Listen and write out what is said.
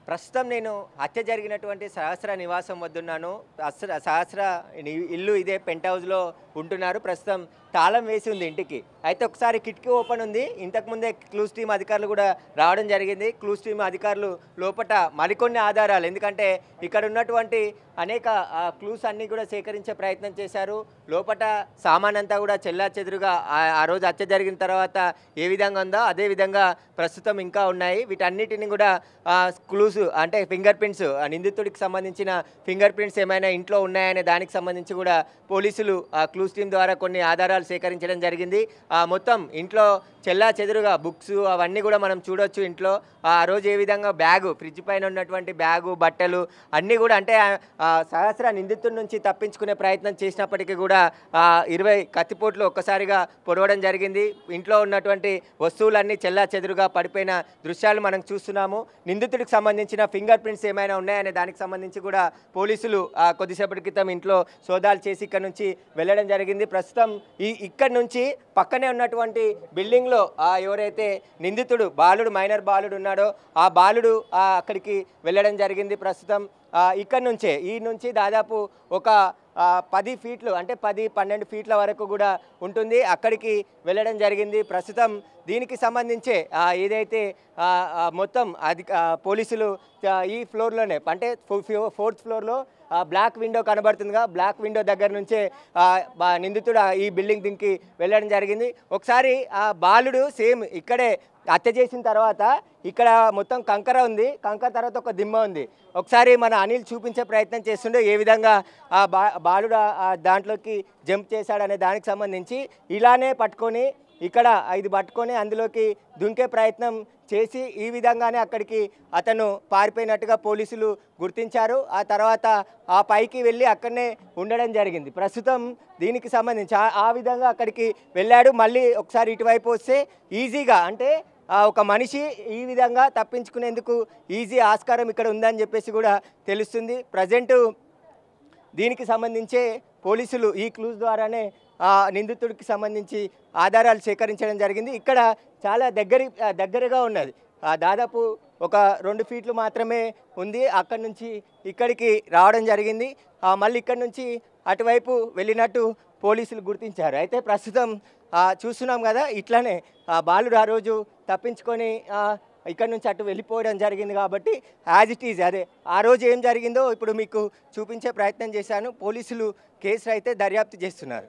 ప్రస్తుతం నేను హత్య జరిగినటువంటి సహస్ర నివాసం వద్దున్నాను. సహస్ర ఇల్లు ఇదే పెంట్ హౌస్‌లో ఉంటున్నారు. ప్రస్తుతం తాళం వేసి ఉంది ఇంటికి. అయితే ఒకసారి కిటికీ ఓపెన్ ఉంది. ఇంతకుముందే క్లూస్ టీమ్ అధికారులు కూడా రావడం జరిగింది. క్లూస్ టీమ్ అధికారులు లోపట మరికొన్ని ఆధారాలు, ఎందుకంటే ఇక్కడ ఉన్నటువంటి అనేక క్లూస్ అన్నీ కూడా సేకరించే ప్రయత్నం చేశారు. లోపట సామానంతా కూడా చెల్లాచెదురుగా ఆ రోజు హత్య జరిగిన తర్వాత ఏ విధంగా ఉందో అదే విధంగా ప్రస్తుతం ఇంకా ఉన్నాయి. వీటన్నిటిని కూడా క్లూస్ అంటే ఫింగర్ ప్రింట్స్, నిందితుడికి సంబంధించిన ఫింగర్ ప్రింట్స్ ఏమైనా ఇంట్లో ఉన్నాయనే దానికి సంబంధించి కూడా పోలీసులు క్లూస్ టీమ్ ద్వారా కొన్ని ఆధారాలు సేకరించడం జరిగింది. మొత్తం ఇంట్లో చెల్లా చెదురుగా బుక్స్ అవన్నీ కూడా మనం చూడొచ్చు. ఇంట్లో ఆ రోజు ఏ విధంగా బ్యాగు, ఫ్రిడ్జ్ పైన ఉన్నటువంటి బ్యాగు, బట్టలు అన్నీ కూడా, అంటే సహస్ర నిందితుడి నుంచి తప్పించుకునే ప్రయత్నం చేసినప్పటికీ కూడా 20 కత్తిపోట్లు ఒక్కసారిగా పొడవడం జరిగింది. ఇంట్లో ఉన్నటువంటి వస్తువులన్నీ చెల్లా చెదురుగా పడిపోయిన దృశ్యాలు మనం చూస్తున్నాము. నిందితుడికి సంబంధించిన ఫింగర్ ప్రింట్స్ ఏమైనా ఉన్నాయనే దానికి సంబంధించి కూడా పోలీసులు కొద్దిసేపటి క్రితం ఇంట్లో సోదాలు చేసి ఇక్కడ నుంచి వెళ్ళడం జరిగింది. ప్రస్తుతం ఇక్కడ నుంచి పక్కనే ఉన్నటువంటి బిల్డింగ్లో ఎవరైతే నిందితుడు బాలుడు, మైనర్ బాలుడు ఉన్నాడో ఆ బాలుడు అక్కడికి వెళ్ళడం జరిగింది. ప్రస్తుతం ఇక్కడ నుంచే ఈ నుంచి దాదాపు ఒక 10 ఫీట్లు, అంటే 10-12 ఫీట్ల వరకు కూడా ఉంటుంది, అక్కడికి వెళ్ళడం జరిగింది. ప్రస్తుతం దీనికి సంబంధించే ఏదైతే మొత్తం పోలీసులు ఈ ఫ్లోర్లోనే, అంటే 4th ఫ్లోర్లో బ్లాక్ విండో కనబడుతుందిగా, బ్లాక్ విండో దగ్గర నుంచే నిందితుడు ఈ బిల్డింగ్ దింకి వెళ్ళడం జరిగింది. ఒకసారి బాలుడు సేమ్ ఇక్కడే హత్య చేసిన తర్వాత ఇక్కడ మొత్తం కంకర ఉంది, కంకర తర్వాత ఒక దిమ్మ ఉంది. ఒకసారి మన అనిల్ చూపించే ప్రయత్నం చేస్తుండే ఏ విధంగా బాలుడు దాంట్లోకి జంప్ చేశాడనే దానికి సంబంధించి. ఇలానే పట్టుకొని ఇక్కడ ఇది పట్టుకొని అందులోకి దుంకే ప్రయత్నం చేసి ఈ విధంగానే అక్కడికి అతను పారిపోయినట్టుగా పోలీసులు గుర్తించారు. ఆ తర్వాత ఆ పైకి వెళ్ళి అక్కడనే ఉండడం జరిగింది. ప్రస్తుతం దీనికి సంబంధించి ఆ విధంగా అక్కడికి వెళ్ళాడు. మళ్ళీ ఒకసారి ఇటువైపు వస్తే ఈజీగా, అంటే ఒక మనిషి ఈ విధంగా తప్పించుకునేందుకు ఈజీ ఆస్కారం ఇక్కడ ఉందని చెప్పేసి కూడా తెలుస్తుంది. ప్రజెంటు దీనికి సంబంధించే పోలీసులు ఈ క్లూస్ ద్వారానే నిందితుడికి సంబంధించి ఆధారాలు సేకరించడం జరిగింది. ఇక్కడ చాలా దగ్గరగా ఉన్నది, దాదాపు ఒక 2 ఫీట్లు మాత్రమే ఉంది. అక్కడి నుంచి ఇక్కడికి రావడం జరిగింది. మళ్ళీ ఇక్కడి నుంచి అటువైపు వెళ్ళినట్టు పోలీసులు గుర్తించారు. అయితే ప్రస్తుతం చూస్తున్నాం కదా, ఇట్లానే బాలుడు ఆ రోజు తప్పించుకొని ఇక్కడ నుంచి అటు వెళ్ళిపోవడం జరిగింది. కాబట్టి యాజ్ ఇట్ ఈజ్ అదే ఆ రోజు ఏం జరిగిందో ఇప్పుడు మీకు చూపించే ప్రయత్నం చేశాను. పోలీసులు కేసు అయితే దర్యాప్తు చేస్తున్నారు.